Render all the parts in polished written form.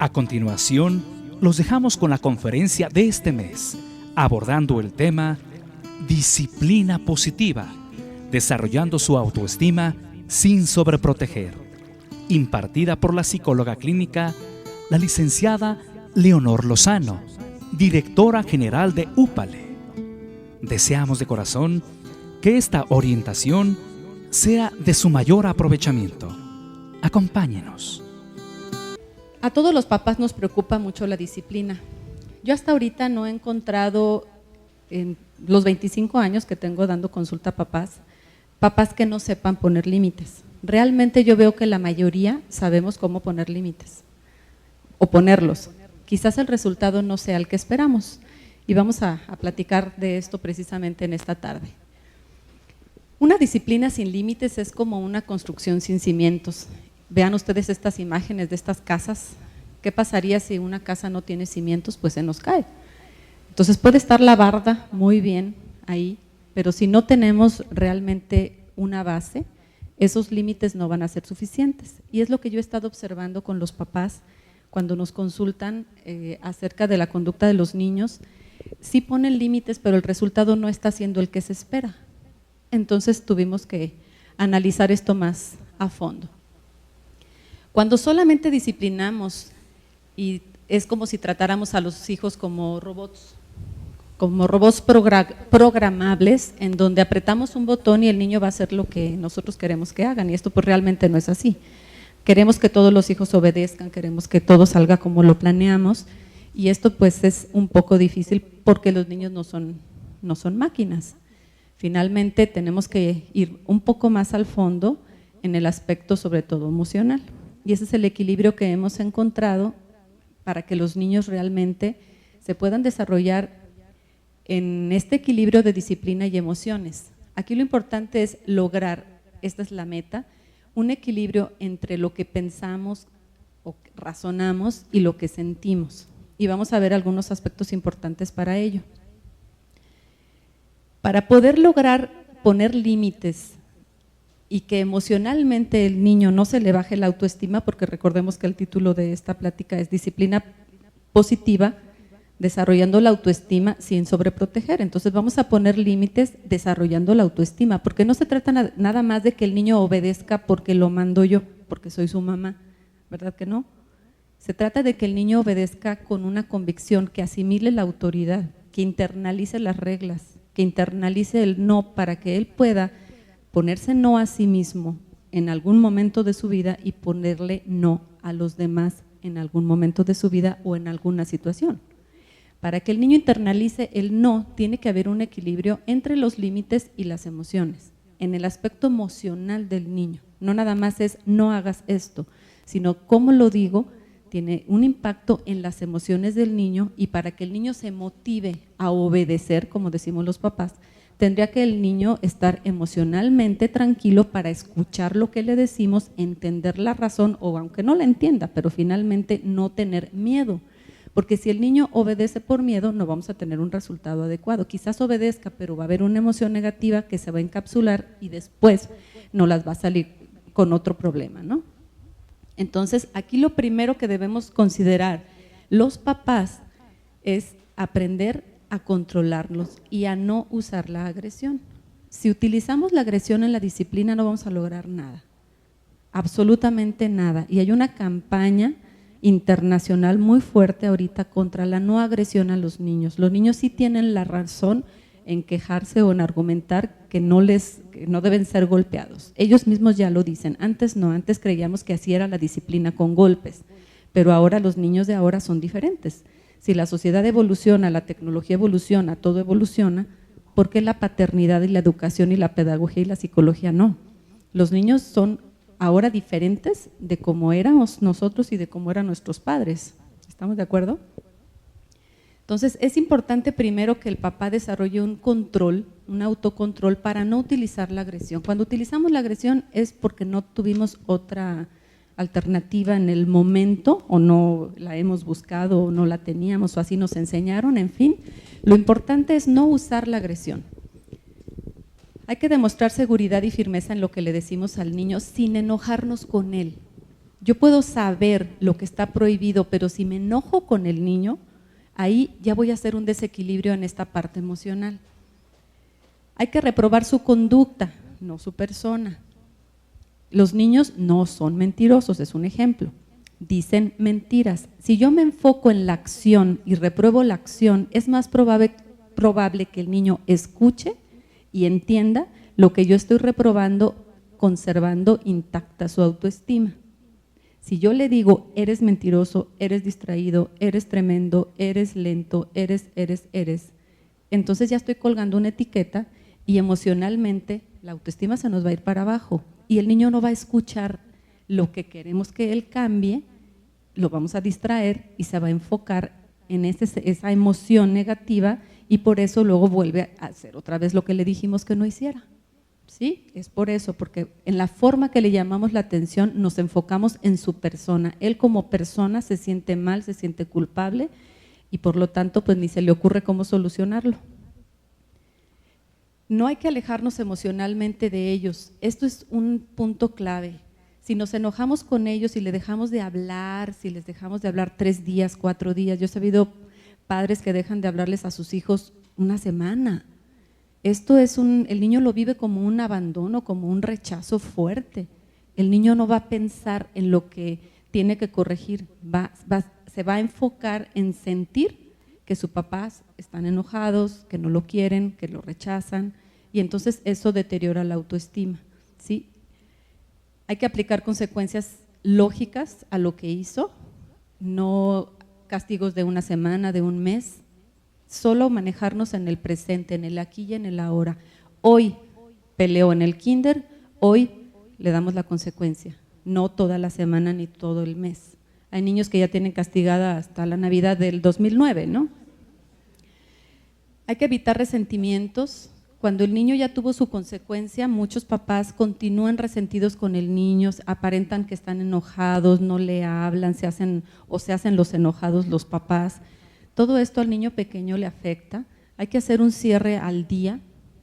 A continuación, los dejamos con la conferencia de este mes, abordando el tema Disciplina Positiva, desarrollando su autoestima sin sobreproteger, impartida por la psicóloga clínica, la licenciada Leonor Lozano, directora general de Úpale. Deseamos de corazón que esta orientación sea de su mayor aprovechamiento. Acompáñenos. A todos los papás nos preocupa mucho la disciplina. Yo hasta ahorita no he encontrado, en los 25 años que tengo dando consulta a papás que no sepan poner límites. Realmente yo veo que la mayoría sabemos cómo poner límites o ponerlos. Quizás el resultado no sea el que esperamos y vamos a platicar de esto precisamente en esta tarde. Una disciplina sin límites es como una construcción sin cimientos. Vean ustedes estas imágenes de estas casas. ¿Qué pasaría si una casa no tiene cimientos? Pues se nos cae. Entonces puede estar la barda muy bien ahí, pero si no tenemos realmente una base, esos límites no van a ser suficientes. Y es lo que yo he estado observando con los papás cuando nos consultan acerca de la conducta de los niños. Sí ponen límites, pero el resultado no está siendo el que se espera. Entonces tuvimos que analizar esto más a fondo. Cuando solamente disciplinamos, y es como si tratáramos a los hijos como robots programables, en donde apretamos un botón y el niño va a hacer lo que nosotros queremos que hagan, y esto pues realmente no es así. Queremos que todos los hijos obedezcan, queremos que todo salga como lo planeamos, y esto pues es un poco difícil porque los niños no son máquinas. Finalmente tenemos que ir un poco más al fondo en el aspecto sobre todo emocional, y ese es el equilibrio que hemos encontrado para que los niños realmente se puedan desarrollar en este equilibrio de disciplina y emociones. Aquí lo importante es lograr, esta es la meta, un equilibrio entre lo que pensamos o razonamos y lo que sentimos, y vamos a ver algunos aspectos importantes para ello. Para poder lograr poner límites y que emocionalmente el niño no se le baje la autoestima, porque recordemos que el título de esta plática es Disciplina Positiva, desarrollando la autoestima sin sobreproteger. Entonces vamos a poner límites desarrollando la autoestima, porque no se trata nada más de que el niño obedezca porque lo mando yo, porque soy su mamá, ¿verdad que no? Se trata de que el niño obedezca con una convicción, que asimile la autoridad, que internalice las reglas, que internalice el no, para que él pueda ponerse no a sí mismo en algún momento de su vida y ponerle no a los demás en algún momento de su vida o en alguna situación. Para que el niño internalice el no, tiene que haber un equilibrio entre los límites y las emociones, en el aspecto emocional del niño. No nada más es no hagas esto, sino cómo lo digo tiene un impacto en las emociones del niño, y para que el niño se motive a obedecer, como decimos los papás, tendría que el niño estar emocionalmente tranquilo para escuchar lo que le decimos, entender la razón, o aunque no la entienda, pero finalmente no tener miedo. Porque si el niño obedece por miedo, no vamos a tener un resultado adecuado. Quizás obedezca, pero va a haber una emoción negativa que se va a encapsular y después no las va a salir con otro problema, ¿no? Entonces, aquí lo primero que debemos considerar los papás es aprender a controlarlos y a no usar la agresión. Si utilizamos la agresión en la disciplina no vamos a lograr nada, absolutamente nada. Y hay una campaña internacional muy fuerte ahorita contra la no agresión a los niños. Los niños sí tienen la razón en quejarse o en argumentar que no deben ser golpeados. Ellos mismos ya lo dicen. Antes no, antes creíamos que así era la disciplina, con golpes, pero ahora los niños de ahora son diferentes. Si la sociedad evoluciona, la tecnología evoluciona, todo evoluciona, ¿por qué la paternidad y la educación y la pedagogía y la psicología no? Los niños son ahora diferentes de cómo éramos nosotros y de cómo eran nuestros padres. ¿Estamos de acuerdo? Entonces es importante primero que el papá desarrolle un control, un autocontrol para no utilizar la agresión. Cuando utilizamos la agresión es porque no tuvimos otra alternativa en el momento, o no la hemos buscado, o no la teníamos, o así nos enseñaron, en fin. Lo importante es no usar la agresión. Hay que demostrar seguridad y firmeza en lo que le decimos al niño sin enojarnos con él. Yo puedo saber lo que está prohibido, pero si me enojo con el niño, ahí ya voy a hacer un desequilibrio en esta parte emocional. Hay que reprobar su conducta, no su persona. Los niños no son mentirosos, es un ejemplo. Dicen mentiras. Si yo me enfoco en la acción y repruebo la acción, es más probable que el niño escuche y entienda lo que yo estoy reprobando, conservando intacta su autoestima. Si yo le digo, eres mentiroso, eres distraído, eres tremendo, eres lento, eres, entonces ya estoy colgando una etiqueta y emocionalmente la autoestima se nos va a ir para abajo y el niño no va a escuchar lo que queremos que él cambie, lo vamos a distraer y se va a enfocar en esa emoción negativa y por eso luego vuelve a hacer otra vez lo que le dijimos que no hiciera. ¿Sí? Es por eso, porque en la forma que le llamamos la atención nos enfocamos en su persona. Él como persona se siente mal, se siente culpable y por lo tanto pues ni se le ocurre cómo solucionarlo. No hay que alejarnos emocionalmente de ellos. Esto es un punto clave. Si nos enojamos con ellos y le dejamos de hablar, si les dejamos de hablar 3 días, 4 días, yo he sabido padres que dejan de hablarles a sus hijos una semana. Esto es el niño lo vive como un abandono, como un rechazo fuerte. El niño no va a pensar en lo que tiene que corregir, se va a enfocar en sentir que sus papás están enojados, que no lo quieren, que lo rechazan y entonces eso deteriora la autoestima, ¿sí? Hay que aplicar consecuencias lógicas a lo que hizo, no castigos de una semana, de un mes, solo manejarnos en el presente, en el aquí y en el ahora. Hoy peleó en el kinder, hoy le damos la consecuencia, no toda la semana ni todo el mes. Hay niños que ya tienen castigada hasta la Navidad del 2009, ¿no? Hay que evitar resentimientos. Cuando el niño ya tuvo su consecuencia, muchos papás continúan resentidos con el niño, aparentan que están enojados, no le hablan, se hacen los enojados los papás. Todo esto al niño pequeño le afecta. Hay que hacer un cierre al día.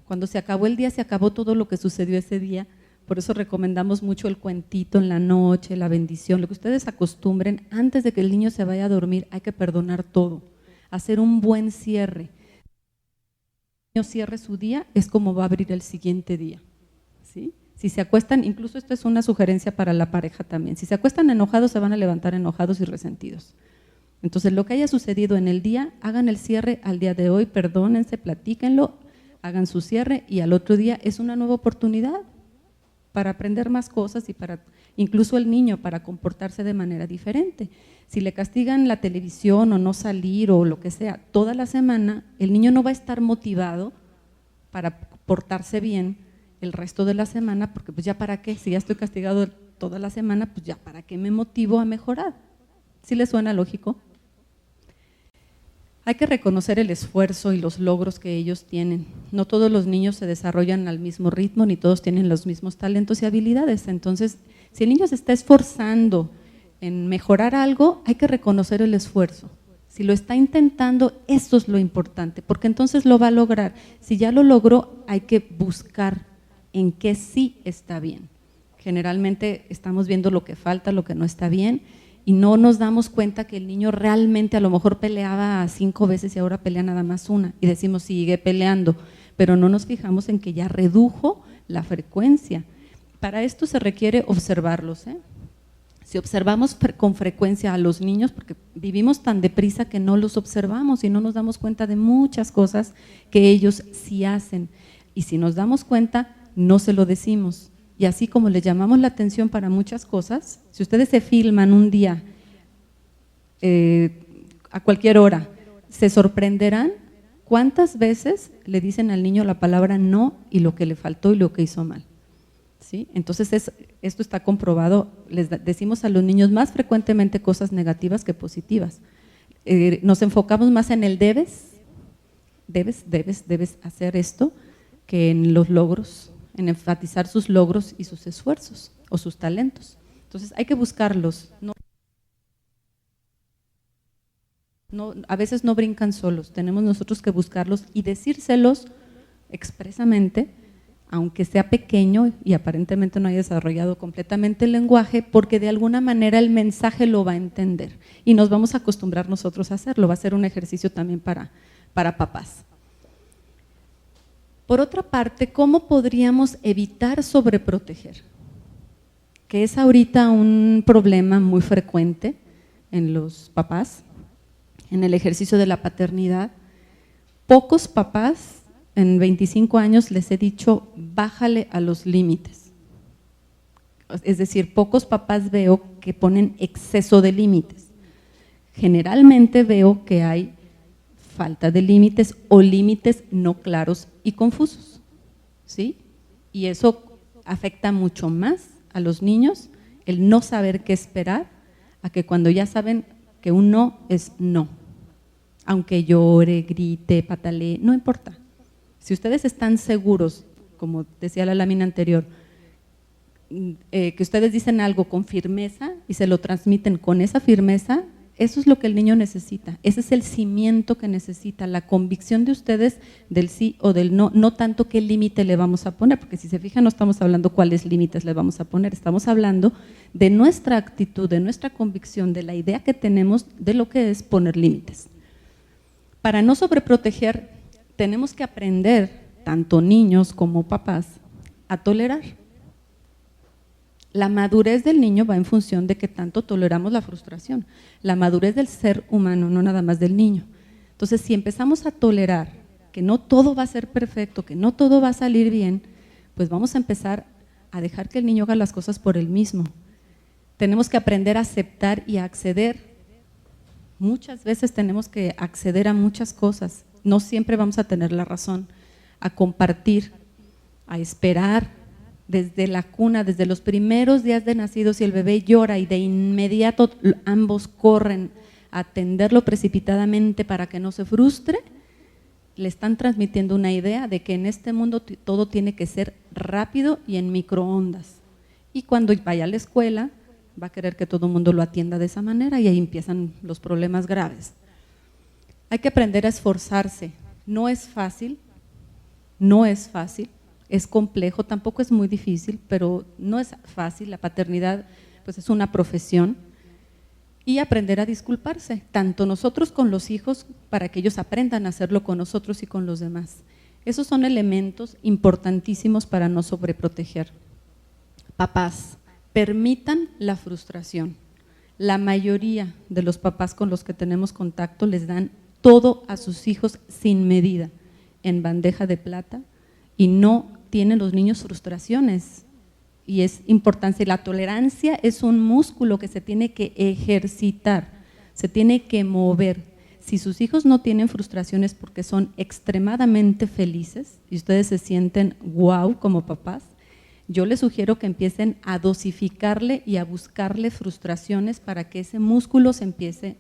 Cuando se acabó el día, se acabó todo lo que sucedió ese día. Por eso recomendamos mucho el cuentito en la noche, la bendición, lo que ustedes acostumbren. Antes de que el niño se vaya a dormir, hay que perdonar todo, hacer un buen cierre. Si el niño cierre su día, es como va a abrir el siguiente día, ¿sí? Si se acuestan, incluso esto es una sugerencia para la pareja también, si se acuestan enojados, se van a levantar enojados y resentidos. Entonces, lo que haya sucedido en el día, hagan el cierre al día de hoy, perdónense, platíquenlo, hagan su cierre y al otro día es una nueva oportunidad para aprender más cosas y para incluso el niño para comportarse de manera diferente. Si le castigan la televisión o no salir o lo que sea toda la semana, el niño no va a estar motivado para portarse bien el resto de la semana, porque pues ya para qué, si ya estoy castigado toda la semana, pues ya para qué me motivo a mejorar. ¿Sí les suena lógico? Hay que reconocer el esfuerzo y los logros que ellos tienen. No todos los niños se desarrollan al mismo ritmo, ni todos tienen los mismos talentos y habilidades. Entonces, si el niño se está esforzando en mejorar algo, hay que reconocer el esfuerzo. Si lo está intentando, eso es lo importante, porque entonces lo va a lograr. Si ya lo logró, hay que buscar en qué sí está bien. Generalmente estamos viendo lo que falta, lo que no está bien, y no nos damos cuenta que el niño realmente a lo mejor peleaba 5 veces y ahora pelea nada más una y decimos sigue peleando, pero no nos fijamos en que ya redujo la frecuencia. Para esto se requiere observarlos, ¿eh? Si observamos con frecuencia a los niños, porque vivimos tan deprisa que no los observamos y no nos damos cuenta de muchas cosas que ellos sí hacen, y si nos damos cuenta no se lo decimos. Y así como les llamamos la atención para muchas cosas, si ustedes se filman un día a cualquier hora, se sorprenderán cuántas veces le dicen al niño la palabra no y lo que le faltó y lo que hizo mal, ¿sí? Entonces esto está comprobado, les decimos a los niños más frecuentemente cosas negativas que positivas. Nos enfocamos más en el debes hacer esto que en los logros, en enfatizar sus logros y sus esfuerzos o sus talentos. Entonces hay que buscarlos, a veces no brincan solos, tenemos nosotros que buscarlos y decírselos expresamente aunque sea pequeño y aparentemente no haya desarrollado completamente el lenguaje, porque de alguna manera el mensaje lo va a entender y nos vamos a acostumbrar nosotros a hacerlo, va a ser un ejercicio también para papás. Por otra parte, ¿cómo podríamos evitar sobreproteger? Que es ahorita un problema muy frecuente en los papás, en el ejercicio de la paternidad. Pocos papás en 25 años les he dicho, bájale a los límites. Es decir, pocos papás veo que ponen exceso de límites. Generalmente veo que hay falta de límites o límites no claros y confusos, ¿sí? Y eso afecta mucho más a los niños, el no saber qué esperar, a que cuando ya saben que un no es no. Aunque llore, grite, patalee, no importa. Si ustedes están seguros, como decía la lámina anterior, que ustedes dicen algo con firmeza y se lo transmiten con esa firmeza, eso es lo que el niño necesita, ese es el cimiento que necesita, la convicción de ustedes del sí o del no, no tanto qué límite le vamos a poner, porque si se fijan no estamos hablando cuáles límites le vamos a poner, estamos hablando de nuestra actitud, de nuestra convicción, de la idea que tenemos de lo que es poner límites. Para no sobreproteger, tenemos que aprender, tanto niños como papás, a tolerar. La madurez del niño va en función de que tanto toleramos la frustración. La madurez del ser humano, no nada más del niño. Entonces, si empezamos a tolerar que no todo va a ser perfecto, que no todo va a salir bien, pues vamos a empezar a dejar que el niño haga las cosas por él mismo. Tenemos que aprender a aceptar y a acceder. Muchas veces tenemos que acceder a muchas cosas. No siempre vamos a tener la razón. A compartir, a esperar. Desde la cuna, desde los primeros días de nacidos, si el bebé llora y de inmediato ambos corren a atenderlo precipitadamente para que no se frustre, le están transmitiendo una idea de que en este mundo todo tiene que ser rápido y en microondas. Y cuando vaya a la escuela, va a querer que todo el mundo lo atienda de esa manera y ahí empiezan los problemas graves. Hay que aprender a esforzarse. No es fácil, es complejo, tampoco es muy difícil, pero no es fácil. La paternidad pues es una profesión. Y aprender a disculparse, tanto nosotros con los hijos, para que ellos aprendan a hacerlo con nosotros y con los demás. Esos son elementos importantísimos para no sobreproteger. Papás, permitan la frustración. La mayoría de los papás con los que tenemos contacto les dan todo a sus hijos sin medida, en bandeja de plata, y no tienen los niños frustraciones. Y es importante, la tolerancia es un músculo que se tiene que ejercitar, se tiene que mover. Si sus hijos no tienen frustraciones porque son extremadamente felices y ustedes se sienten wow como papás, yo les sugiero que empiecen a dosificarle y a buscarle frustraciones para que ese músculo se empiece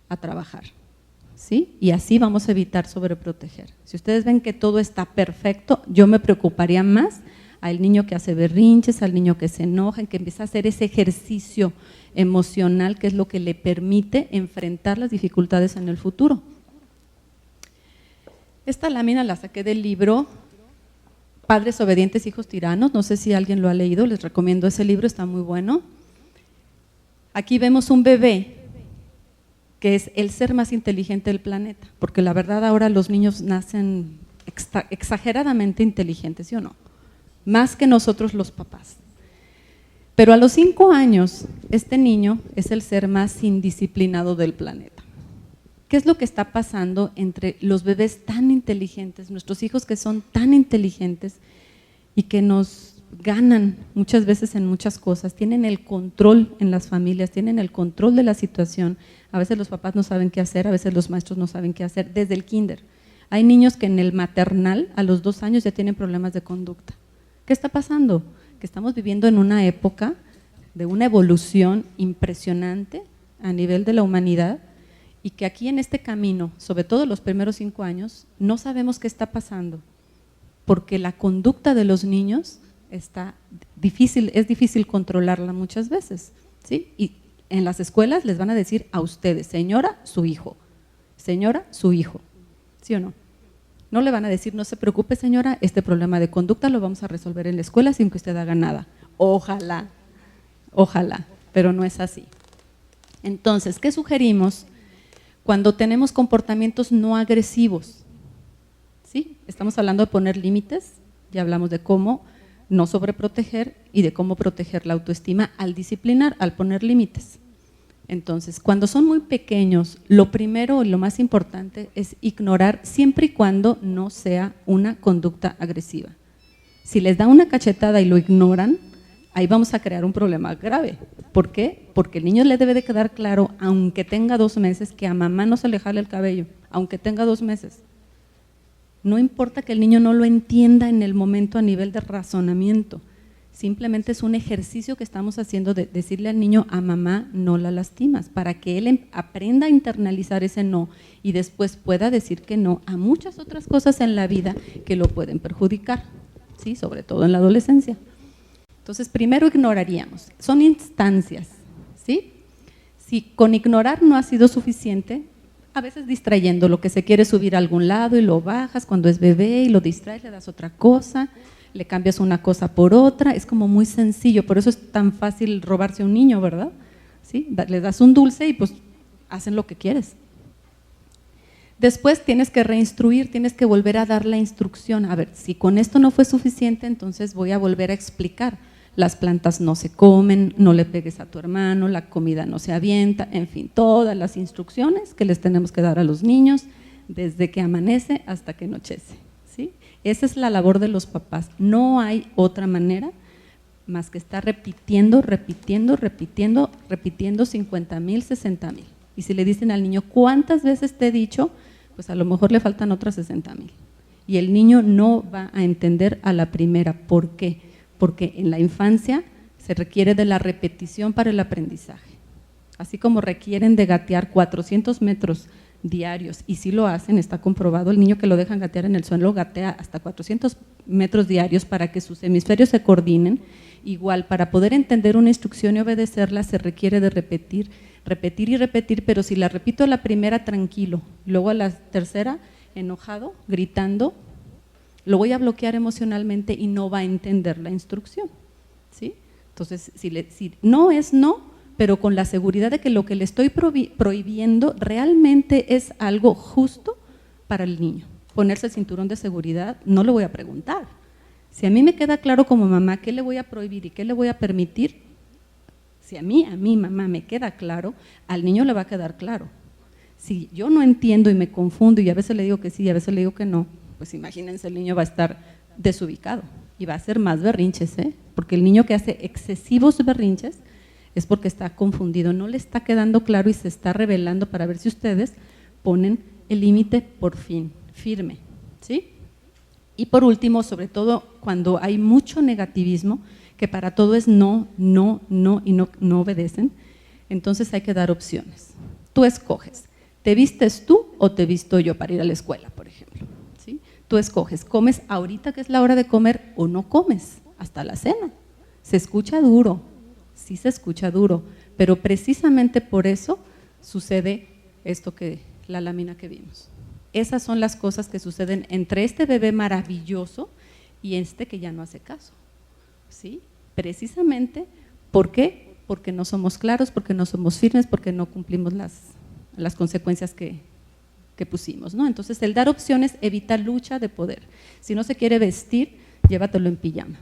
a trabajar, ¿sí? Y así vamos a evitar sobreproteger. Si ustedes ven que todo está perfecto, yo me preocuparía más al niño que hace berrinches, al niño que se enoja, que empieza a hacer ese ejercicio emocional que es lo que le permite enfrentar las dificultades en el futuro. Esta lámina la saqué del libro Padres obedientes, hijos tiranos, no sé si alguien lo ha leído, les recomiendo ese libro, está muy bueno. Aquí vemos un bebé que es el ser más inteligente del planeta, porque la verdad ahora los niños nacen exageradamente inteligentes, ¿sí o no? Más que nosotros los papás. Pero a los 5 años, este niño es el ser más indisciplinado del planeta. ¿Qué es lo que está pasando entre los bebés tan inteligentes, nuestros hijos que son tan inteligentes y que nos ganan muchas veces en muchas cosas, tienen el control en las familias, tienen el control de la situación? A veces los papás no saben qué hacer, a veces los maestros no saben qué hacer, desde el kinder. Hay niños que en el maternal a los 2 años ya tienen problemas de conducta. ¿Qué está pasando? Que estamos viviendo en una época de una evolución impresionante a nivel de la humanidad y que aquí en este camino, sobre todo los primeros 5 años, no sabemos qué está pasando, porque la conducta de los niños es difícil controlarla muchas veces, ¿sí? Y en las escuelas les van a decir a ustedes, señora, su hijo, señora, su hijo, ¿sí o no? No le van a decir, no se preocupe señora, este problema de conducta lo vamos a resolver en la escuela sin que usted haga nada. Ojalá, ojalá, pero no es así. Entonces, ¿qué sugerimos cuando tenemos comportamientos no agresivos? ¿Sí? Estamos hablando de poner límites, ya hablamos de cómo no sobreproteger y de cómo proteger la autoestima al disciplinar, al poner límites. Entonces, cuando son muy pequeños, lo primero y lo más importante es ignorar siempre y cuando no sea una conducta agresiva. Si les da una cachetada y lo ignoran, ahí vamos a crear un problema grave. ¿Por qué? Porque el niño le debe de quedar claro, aunque tenga 2 meses, que a mamá no se le jale el cabello, aunque tenga 2 meses. No importa que el niño no lo entienda en el momento a nivel de razonamiento, simplemente es un ejercicio que estamos haciendo de decirle al niño, a mamá no la lastimas, para que él aprenda a internalizar ese no y después pueda decir que no a muchas otras cosas en la vida que lo pueden perjudicar, ¿sí? Sobre todo en la adolescencia. Entonces, primero ignoraríamos, son instancias, ¿sí? Si con ignorar no ha sido suficiente, a veces distrayendo, lo que se quiere subir a algún lado y lo bajas cuando es bebé y lo distraes, le das otra cosa, le cambias una cosa por otra, es como muy sencillo, por eso es tan fácil robarse a un niño, ¿verdad? ¿Sí? Le das un dulce y pues hacen lo que quieres. Después tienes que reinstruir, tienes que volver a dar la instrucción, a ver, si con esto no fue suficiente, entonces voy a volver a explicar. Las plantas no se comen, no le pegues a tu hermano, la comida no se avienta, en fin, todas las instrucciones que les tenemos que dar a los niños desde que amanece hasta que anochece, ¿sí? Esa es la labor de los papás, no hay otra manera más que estar repitiendo 50,000, 60,000. Y si le dicen al niño, ¿cuántas veces te he dicho? Pues a lo mejor le faltan otras 60,000. Y el niño no va a entender a la primera. ¿Por qué? Porque en la infancia se requiere de la repetición para el aprendizaje. Así como requieren de gatear 400 metros diarios, y si lo hacen, está comprobado, el niño que lo dejan gatear en el suelo gatea hasta 400 metros diarios para que sus hemisferios se coordinen. Igual, para poder entender una instrucción y obedecerla se requiere de repetir, pero si la repito a la primera tranquilo, luego a la tercera enojado, gritando, lo voy a bloquear emocionalmente y no va a entender la instrucción, ¿sí? Entonces, si no es no, pero con la seguridad de que lo que le estoy prohibiendo realmente es algo justo para el niño. Ponerse el cinturón de seguridad, no le voy a preguntar. Si a mí me queda claro como mamá qué le voy a prohibir y qué le voy a permitir, si a mí mamá me queda claro, al niño le va a quedar claro. Si yo no entiendo y me confundo y a veces le digo que sí y a veces le digo que no, pues imagínense, el niño va a estar desubicado y va a hacer más berrinches, porque el niño que hace excesivos berrinches es porque está confundido, no le está quedando claro y se está revelando para ver si ustedes ponen el límite por fin, firme, ¿sí? Y por último, sobre todo cuando hay mucho negativismo, que para todo es no, no, no y no obedecen, entonces hay que dar opciones. Tú escoges, ¿te vistes tú o te visto yo para ir a la escuela, por ejemplo? ¿Sí? Tú escoges, ¿comes ahorita que es la hora de comer o no comes hasta la cena? Se escucha duro, sí se escucha duro, pero precisamente por eso sucede esto que la lámina que vimos. Esas son las cosas que suceden entre este bebé maravilloso y este que ya no hace caso, ¿sí? Precisamente, ¿por qué? Porque no somos claros, porque no somos firmes, porque no cumplimos las consecuencias que pusimos, ¿no? Entonces, el dar opciones evita lucha de poder. Si no se quiere vestir, llévatelo en pijama.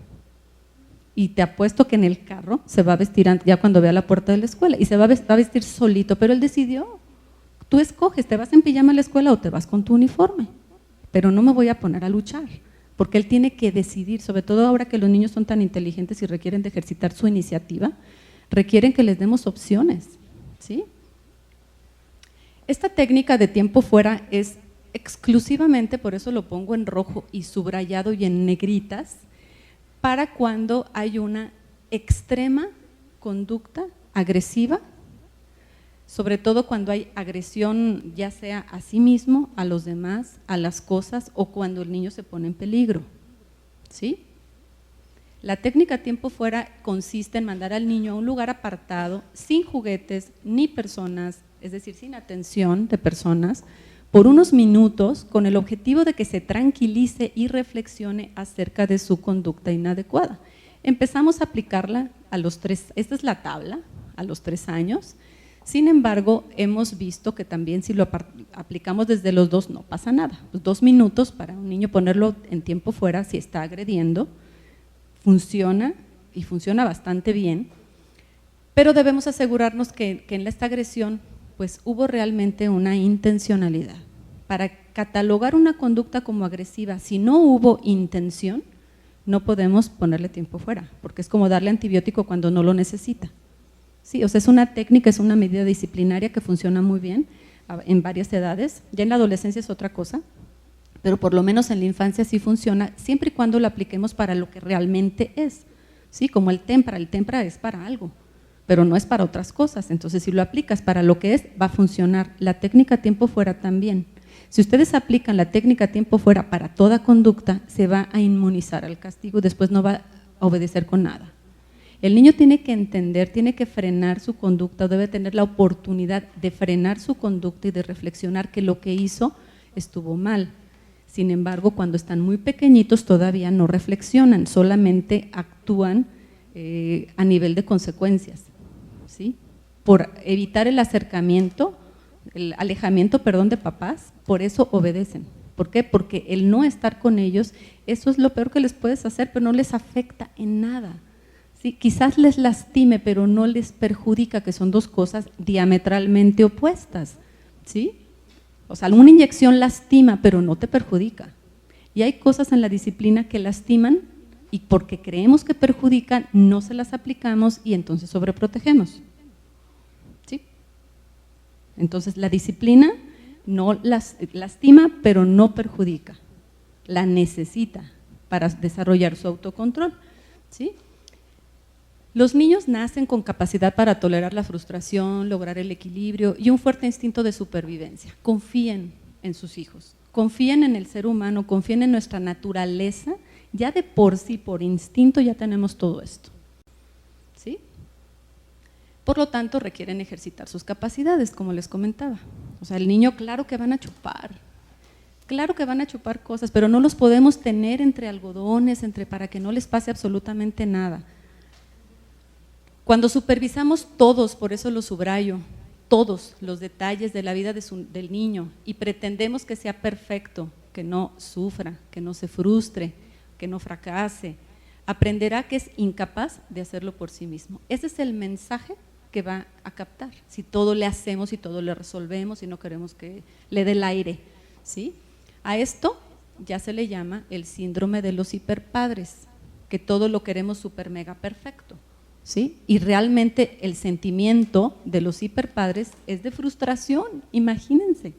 Y te apuesto que en el carro se va a vestir ya cuando vea la puerta de la escuela y se va a vestir solito, pero él decidió. Tú escoges, ¿te vas en pijama a la escuela o te vas con tu uniforme? Pero no me voy a poner a luchar, porque él tiene que decidir, sobre todo ahora que los niños son tan inteligentes y requieren de ejercitar su iniciativa, requieren que les demos opciones, ¿sí? Esta técnica de tiempo fuera es exclusivamente, por eso lo pongo en rojo y subrayado y en negritas, para cuando hay una extrema conducta agresiva, sobre todo cuando hay agresión ya sea a sí mismo, a los demás, a las cosas o cuando el niño se pone en peligro, ¿sí? La técnica tiempo fuera consiste en mandar al niño a un lugar apartado, sin juguetes ni personas, es decir, sin atención de personas, por unos minutos con el objetivo de que se tranquilice y reflexione acerca de su conducta inadecuada. Empezamos a aplicarla a los 3, esta es la tabla, a los 3 años. Sin embargo, hemos visto que también si lo aplicamos desde los 2 no pasa nada. Los 2 minutos para un niño ponerlo en tiempo fuera si está agrediendo, funciona y funciona bastante bien, pero debemos asegurarnos que en esta agresión pues hubo realmente una intencionalidad. Para catalogar una conducta como agresiva, si no hubo intención, no podemos ponerle tiempo fuera, porque es como darle antibiótico cuando no lo necesita. Sí, o sea, es una técnica, es una medida disciplinaria que funciona muy bien en varias edades. Ya en la adolescencia es otra cosa, pero por lo menos en la infancia sí funciona, siempre y cuando lo apliquemos para lo que realmente es. Sí, como el tempra es para algo, pero no es para otras cosas. Entonces, si lo aplicas para lo que es, va a funcionar. La técnica tiempo fuera también. Si ustedes aplican la técnica tiempo fuera para toda conducta, se va a inmunizar al castigo y después no va a obedecer con nada. El niño tiene que entender, tiene que frenar su conducta, debe tener la oportunidad de frenar su conducta y de reflexionar que lo que hizo estuvo mal. Sin embargo, cuando están muy pequeñitos todavía no reflexionan, solamente actúan a nivel de consecuencias, ¿sí? Por evitar el acercamiento, el alejamiento, perdón, de papás, por eso obedecen. ¿Por qué? Porque el no estar con ellos, eso es lo peor que les puedes hacer, pero no les afecta en nada. ¿Sí? Quizás les lastime, pero no les perjudica, que son 2 cosas diametralmente opuestas, ¿sí? O sea, una inyección lastima, pero no te perjudica. Y hay cosas en la disciplina que lastiman y porque creemos que perjudican, no se las aplicamos y entonces sobreprotegemos. ¿Sí? Entonces, la disciplina no lastima, pero no perjudica. La necesita para desarrollar su autocontrol. ¿Sí? Los niños nacen con capacidad para tolerar la frustración, lograr el equilibrio y un fuerte instinto de supervivencia. Confíen en sus hijos, confíen en el ser humano, confíen en nuestra naturaleza. Ya de por sí, por instinto, ya tenemos todo esto. ¿Sí? Por lo tanto, requieren ejercitar sus capacidades, como les comentaba. O sea, el niño, claro que van a chupar cosas, pero no los podemos tener entre algodones, para que no les pase absolutamente nada. Cuando supervisamos todos, por eso lo subrayo, todos los detalles de la vida del niño y pretendemos que sea perfecto, que no sufra, que no se frustre, que no fracase, aprenderá que es incapaz de hacerlo por sí mismo. Ese es el mensaje que va a captar, si todo le hacemos y todo le resolvemos y no queremos que le dé el aire, ¿sí? A esto ya se le llama el síndrome de los hiperpadres, que todo lo queremos súper mega perfecto. ¿Sí? Y realmente el sentimiento de los hiperpadres es de frustración, imagínense.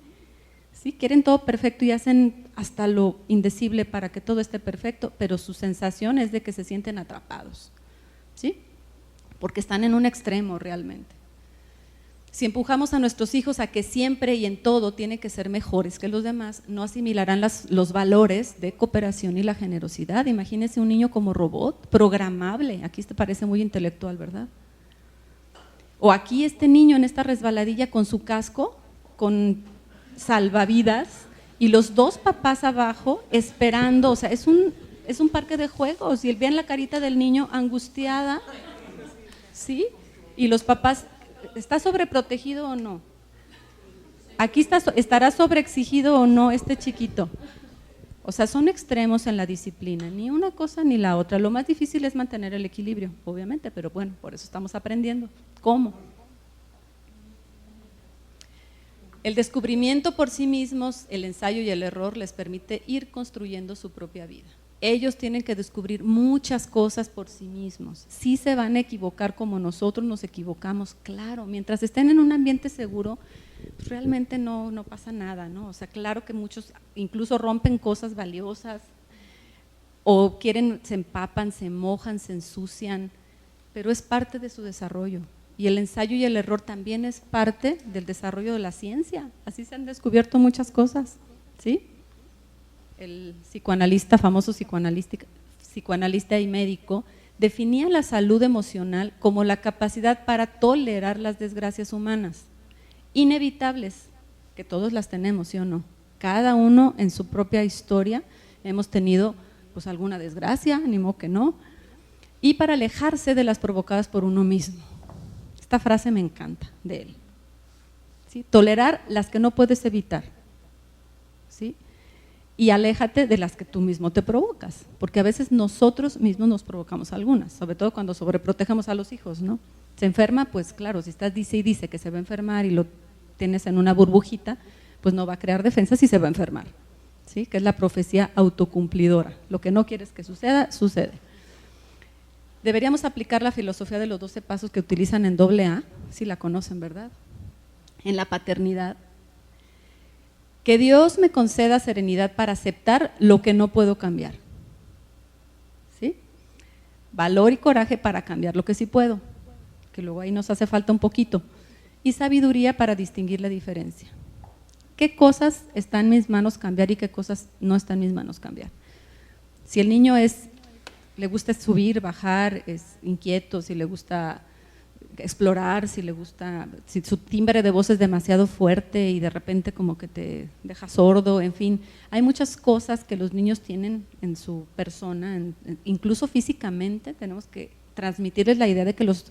¿Sí? Quieren todo perfecto y hacen hasta lo indecible para que todo esté perfecto, pero su sensación es de que se sienten atrapados, ¿sí? Porque están en un extremo realmente. Si empujamos a nuestros hijos a que siempre y en todo tienen que ser mejores que los demás, no asimilarán los valores de cooperación y la generosidad. Imagínense un niño como robot, programable. Aquí te parece muy intelectual, ¿verdad? O aquí este niño en esta resbaladilla con su casco, con salvavidas y los 2 papás abajo esperando. O sea, es un parque de juegos y vean la carita del niño angustiada, ¿sí? Y los papás… ¿Está sobreprotegido o no? Aquí estará sobreexigido o no este chiquito. O sea, son extremos en la disciplina, ni una cosa ni la otra. Lo más difícil es mantener el equilibrio, obviamente, pero bueno, por eso estamos aprendiendo. ¿Cómo? El descubrimiento por sí mismos, el ensayo y el error les permite ir construyendo su propia vida. Ellos tienen que descubrir muchas cosas por sí mismos. Sí se van a equivocar como nosotros nos equivocamos, claro. Mientras estén en un ambiente seguro, pues realmente no pasa nada, ¿no? O sea, claro que muchos incluso rompen cosas valiosas o se empapan, se mojan, se ensucian, pero es parte de su desarrollo. Y el ensayo y el error también es parte del desarrollo de la ciencia. Así se han descubierto muchas cosas, ¿sí? El famoso psicoanalista y médico, definía la salud emocional como la capacidad para tolerar las desgracias humanas, inevitables, que todos las tenemos, ¿sí o no? Cada uno en su propia historia hemos tenido pues alguna desgracia, ni modo que no, y para alejarse de las provocadas por uno mismo. Esta frase me encanta de él, ¿sí? Tolerar las que no puedes evitar, ¿sí? Y aléjate de las que tú mismo te provocas, porque a veces nosotros mismos nos provocamos algunas, sobre todo cuando sobreprotegemos a los hijos, ¿no? Se enferma, pues claro, si estás dice y dice que se va a enfermar y lo tienes en una burbujita, pues no va a crear defensas y se va a enfermar, ¿sí? Que es la profecía autocumplidora. Lo que no quieres que suceda, sucede. Deberíamos aplicar la filosofía de los 12 pasos que utilizan en AA, si la conocen, ¿verdad? En la paternidad. Que Dios me conceda serenidad para aceptar lo que no puedo cambiar, ¿sí? Valor y coraje para cambiar lo que sí puedo, que luego ahí nos hace falta un poquito, y sabiduría para distinguir la diferencia. ¿Qué cosas están en mis manos cambiar y qué cosas no están en mis manos cambiar? Si el niño le gusta subir, bajar, es inquieto, si le gusta explorar, si su timbre de voz es demasiado fuerte y de repente como que te deja sordo, en fin, hay muchas cosas que los niños tienen en su persona, incluso físicamente, tenemos que transmitirles la idea de que los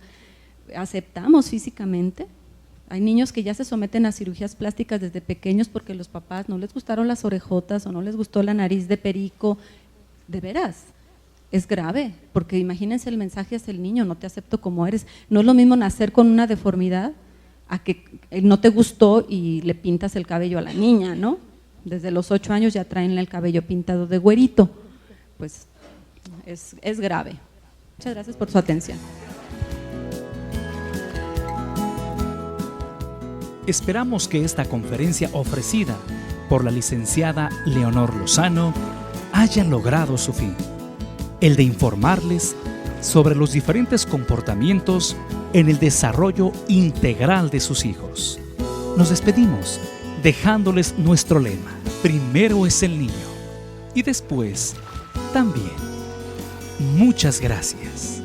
aceptamos físicamente. Hay niños que ya se someten a cirugías plásticas desde pequeños porque los papás no les gustaron las orejotas o no les gustó la nariz de perico, de veras. Es grave, porque imagínense el mensaje hacia el niño, no te acepto como eres. No es lo mismo nacer con una deformidad a que no te gustó y le pintas el cabello a la niña, ¿no? Desde los 8 años ya traen el cabello pintado de güerito. Pues es grave. Muchas gracias por su atención. Esperamos que esta conferencia ofrecida por la licenciada Leonor Lozano haya logrado su fin, el de informarles sobre los diferentes comportamientos en el desarrollo integral de sus hijos. Nos despedimos dejándoles nuestro lema: primero es el niño y después también. Muchas gracias.